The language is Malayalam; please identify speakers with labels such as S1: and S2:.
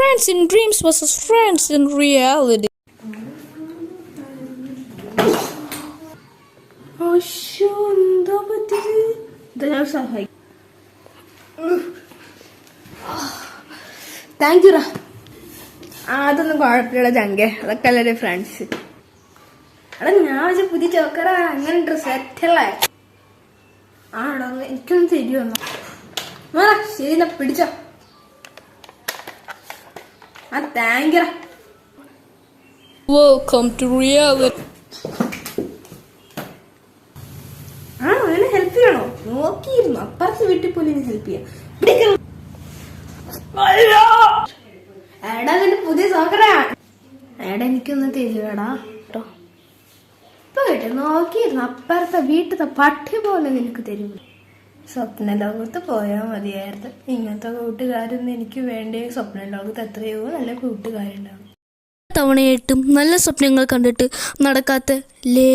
S1: friends in dreams versus friends in reality.
S2: Thank യുറാ. അതൊന്നും കുഴപ്പമില്ല ചങ്കെ, അതൊക്കെ അല്ലേ ഫ്രണ്ട്സ്. എടാ ഞാൻ വെച്ച പുതിയ ചോക്കറാ, അങ്ങനെ സെറ്റല്ലേ? ആണോ, എനിക്കൊന്നും തരുമെന്നോ? ശരി എന്നാ പിടിച്ചോ. താങ്ക് യുറാ.
S1: Welcome to reality.
S2: അങ്ങനെ ഹെൽപ്പ് ചെയ്യണോ? നോക്കിയിരുന്നു അപ്പുറത്ത് വീട്ടിൽ പോലും ഹെൽപ്പ് ചെയ്യാം. എടാ നിന്റെ പുതിയ സോക്കറാ. എടാ എനിക്കൊന്നും തരുവാടാ കേട്ടോ. ഇപ്പൊ കേട്ടോ, നോക്കിയിരുന്നു അപ്പുറത്തെ വീട്ടിലത്തെ പട്ടി പോലെ നിനക്ക് തരും. സ്വപ്ന ലോകത്ത് പോയാൽ മതിയായിരുന്നു. ഇങ്ങനത്തെ കൂട്ടുകാരൊന്നും എനിക്ക് വേണ്ടേ. സ്വപ്ന ലോകത്ത് എത്രയോ നല്ല കൂട്ടുകാരുണ്ടാവും.
S1: തവണയായിട്ടും നല്ല സ്വപ്നങ്ങൾ കണ്ടിട്ട് നടക്കാത്ത ലേ